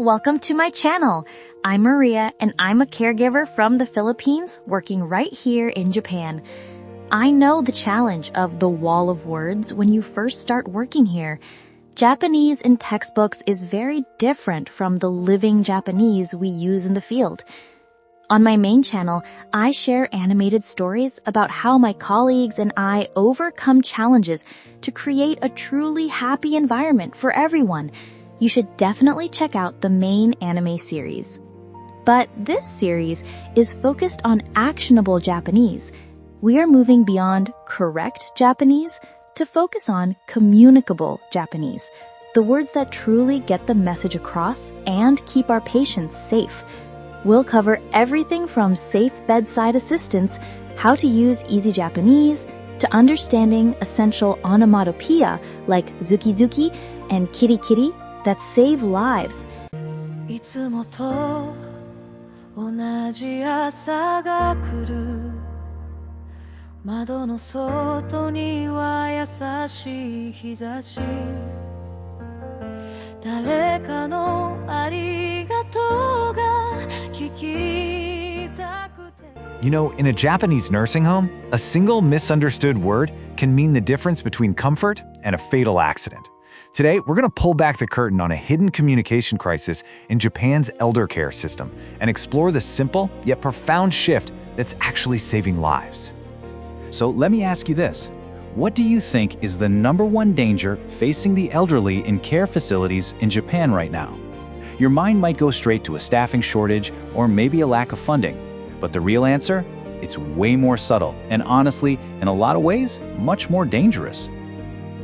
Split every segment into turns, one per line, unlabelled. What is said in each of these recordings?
welcome to my channel. I'm Maria and I'm a caregiver from the Philippines working right here in Japan. I know the challenge of the wall of words when you first start working here. Japanese in textbooks is very different from the living Japanese we use in the field. On my main channel, I share animated stories about how my colleagues and I overcome challenges to create a truly happy environment for everyone. You should definitely check out the main anime series. But this series is focused on actionable Japanese. We are moving beyond correct Japanese to focus on communicable Japanese, the words that truly get the message across and keep our patients safe. We'll cover everything from safe bedside assistance, how to use easy Japanese, to understanding essential onomatopoeia like zuki-zuki and kiri-kiri that save lives.
いつもと同じ朝が来る窓の外には優しい日差し誰かのありがとうが聞きたくて
You know, in a Japanese nursing home, a single misunderstood word can mean the difference between comfort and a fatal accident. Today, we're going to pull back the curtain on a hidden communication crisis in Japan's elder care system and explore the simple yet profound shift that's actually saving lives.
So let me ask you this. What do you think is the #1 danger facing the elderly in care facilities in Japan right now? Your mind might go straight to a staffing shortage or maybe a lack of funding. But the real answer? It's way more subtle and honestly, in a lot of ways, much more dangerous.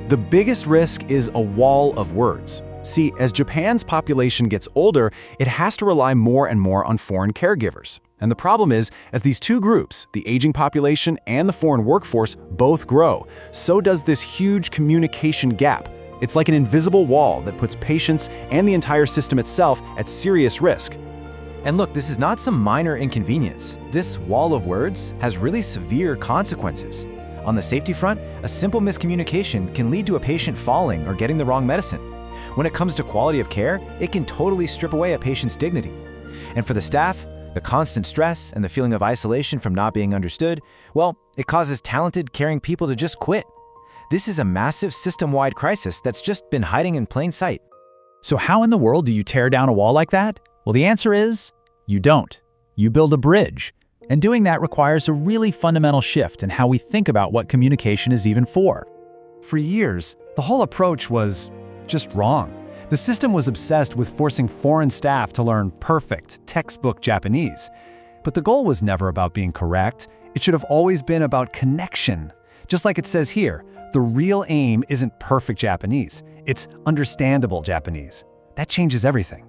The biggest risk is a wall of words. See, as Japan's population gets older, it has to rely more and more on foreign caregivers. And the problem is, as these two groups, the aging population and the foreign workforce, both grow, so does this huge communication gap. It's like an invisible wall that puts patients and the entire system itself at serious risk. And look, this is not some minor inconvenience. This wall of words has really severe consequences. On the safety front, a simple miscommunication can lead to a patient falling or getting the wrong medicine. When it comes to quality of care, it can totally strip away a patient's dignity. And for the staff, the constant stress and the feeling of isolation from not being understood, well, it causes talented, caring people to just quit. This is a massive system-wide crisis that's just been hiding in plain sight.
So how in the world do you tear down a wall like that? Well, the answer is, you don't. You build a bridge. And doing that requires a really fundamental shift in how we think about what communication is even for.
For years, the whole approach was just wrong. The system was obsessed with forcing foreign staff to learn perfect, textbook Japanese. But the goal was never about being correct. It should have always been about connection. Just like it says here, the real aim isn't perfect Japanese. It's understandable Japanese. That changes everything.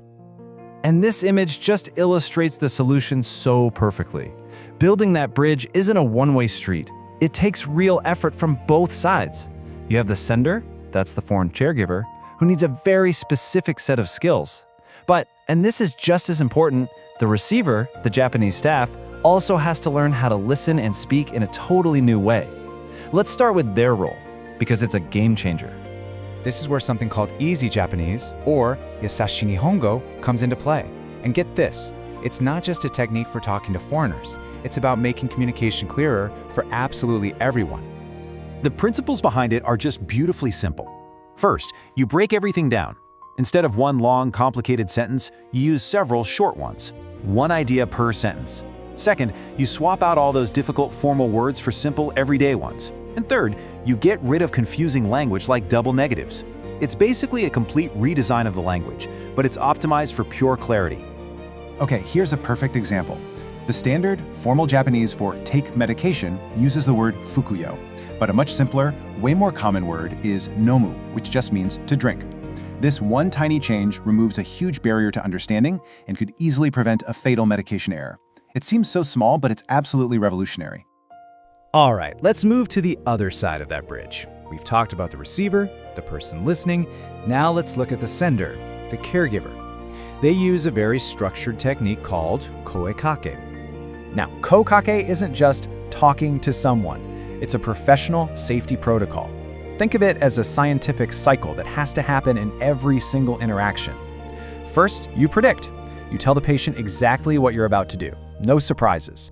And this image just illustrates the solution so perfectly. Building that bridge isn't a one-way street. It takes real effort from both sides. You have the sender, that's the foreign caregiver, who needs a very specific set of skills. But, and this is just as important, the receiver, the Japanese staff, also has to learn how to listen and speak in a totally new way. Let's start with their role, because it's a game changer. This is where something called easy Japanese, or Yasashii Nihongo, comes into play. And get this, it's not just a technique for talking to foreigners. It's about making communication clearer for absolutely everyone.
The principles behind it are just beautifully simple. First, you break everything down. Instead of one long, complicated sentence, you use several short ones. One idea per sentence. Second, you swap out all those difficult formal words for simple, everyday ones. And third, you get rid of confusing language like double negatives. It's basically a complete redesign of the language, but it's optimized for pure clarity.
Okay, here's a perfect example. The standard, formal Japanese for take medication uses the word fukuyo, but a much simpler, way more common word is nomu, which just means to drink. This one tiny change removes a huge barrier to understanding and could easily prevent a fatal medication error. It seems so small, but it's absolutely revolutionary.
All right, let's move to the other side of that bridge. We've talked about the receiver, the person listening. Now let's look at the sender, the caregiver. They use a very structured technique called koekake. Now, koekake isn't just talking to someone. It's a professional safety protocol. Think of it as a scientific cycle that has to happen in every single interaction.
First, you predict. You tell the patient exactly what you're about to do. No surprises.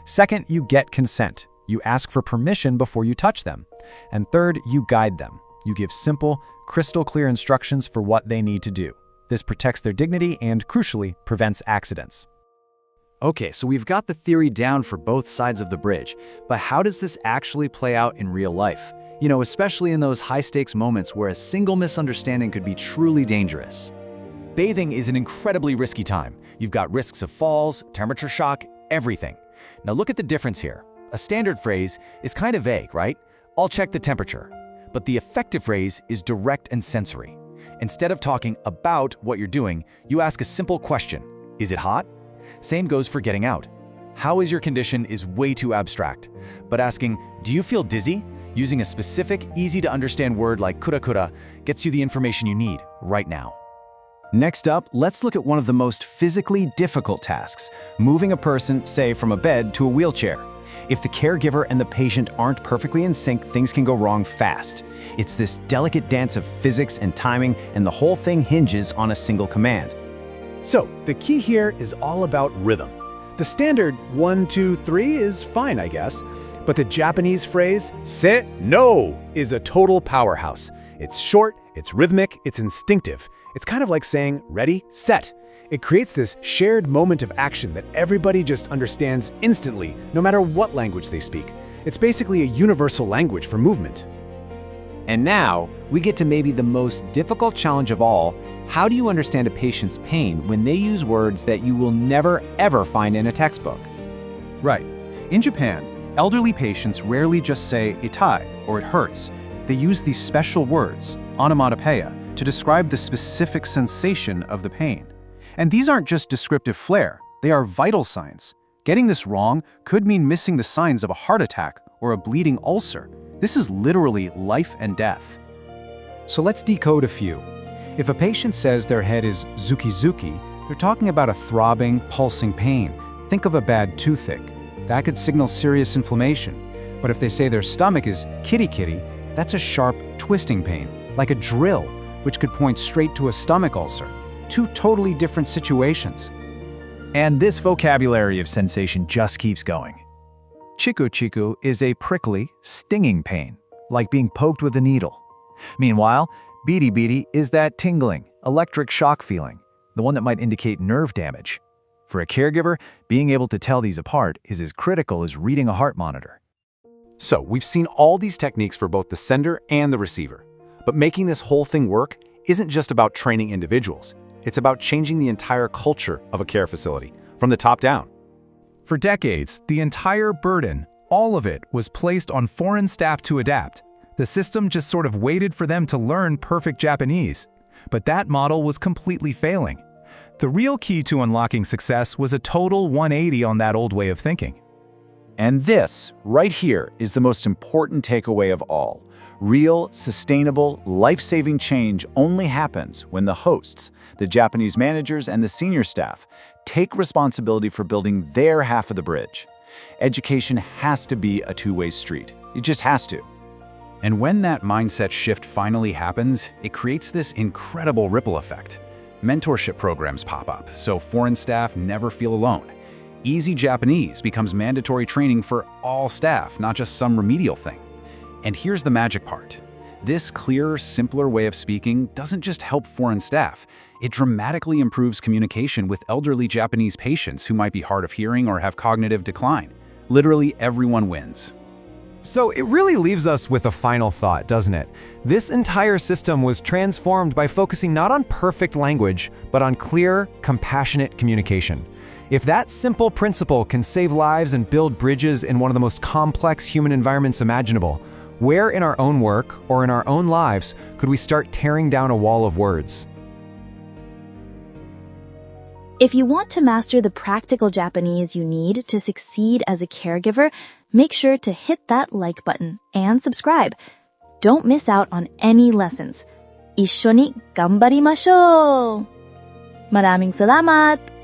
Second, you get consent. You ask for permission before you touch them. And third, you guide them. You give simple, crystal clear instructions for what they need to do. This protects their dignity and, crucially, prevents accidents.
Okay, so we've got the theory down for both sides of the bridge, but how does this actually play out in real life? You know, especially in those high-stakes moments where a single misunderstanding could be truly dangerous.
Bathing is an incredibly risky time. You've got risks of falls, temperature shock, everything. Now look at the difference here. A standard phrase is kind of vague, right? I'll check the temperature. But the effective phrase is direct and sensory. Instead of talking about what you're doing, you ask a simple question. Is it hot? Same goes for getting out. How is your condition is way too abstract. But asking, do you feel dizzy? Using a specific, easy-to-understand word like kura-kura gets you the information you need right now.
Next up, let's look at one of the most physically difficult tasks, moving a person, say, from a bed to a wheelchair. If the caregiver and the patient aren't perfectly in sync, things can go wrong fast. It's this delicate dance of physics and timing, and the whole thing hinges on a single command.
So, the key here is all about rhythm. The standard 1, 2, 3 is fine, I guess, but the Japanese phrase, se no, is a total powerhouse. It's short, it's rhythmic, it's instinctive. It's kind of like saying, ready, set. It creates this shared moment of action that everybody just understands instantly, no matter what language they speak. It's basically a universal language for movement.
And now, we get to maybe the most difficult challenge of all. How do you understand a patient's pain when they use words that you will never, ever find in a textbook?
Right. In Japan, elderly patients rarely just say itai or it hurts. They use these special words, onomatopoeia, to describe the specific sensation of the pain. And these aren't just descriptive flair, they are vital signs. Getting this wrong could mean missing the signs of a heart attack or a bleeding ulcer. This is literally life and death.
So let's decode a few. If a patient says their head is zuki-zuki, they're talking about a throbbing, pulsing pain. Think of a bad toothache. That could signal serious inflammation. But if they say their stomach is kiri-kiri, that's a sharp, twisting pain, like a drill, which could point straight to a stomach ulcer. Two totally different situations.
And this vocabulary of sensation just keeps going. Chiku-chiku is a prickly, stinging pain, like being poked with a needle. Meanwhile, biri-biri is that tingling, electric shock feeling, the one that might indicate nerve damage. For a caregiver, being able to tell these apart is as critical as reading a heart monitor.
So we've seen all these techniques for both the sender and the receiver. But making this whole thing work isn't just about training individuals. It's about changing the entire culture of a care facility, from the top down.
For decades, the entire burden, all of it, was placed on foreign staff to adapt. The system just sort of waited for them to learn perfect Japanese. But that model was completely failing. The real key to unlocking success was a total 180 on that old way of thinking.
And this, right here, is the most important takeaway of all. Real, sustainable, life-saving change only happens when the hosts, the Japanese managers and the senior staff, take responsibility for building their half of the bridge. Education has to be a two-way street. It just has to.
And when that mindset shift finally happens, it creates this incredible ripple effect. Mentorship programs pop up, so foreign staff never feel alone. Easy Japanese becomes mandatory training for all staff, not just some remedial thing. And here's the magic part. This clearer, simpler way of speaking doesn't just help foreign staff. It dramatically improves communication with elderly Japanese patients who might be hard of hearing or have cognitive decline. Literally everyone wins.
So it really leaves us with a final thought, doesn't it? This entire system was transformed by focusing not on perfect language, but on clear, compassionate communication. If that simple principle can save lives and build bridges in one of the most complex human environments imaginable, where in our own work or in our own lives could we start tearing down a wall of words?
If you want to master the practical Japanese you need to succeed as a caregiver, make sure to hit that like button and subscribe. Don't miss out on any lessons. 一緒に頑張りましょう! Maraming salamat!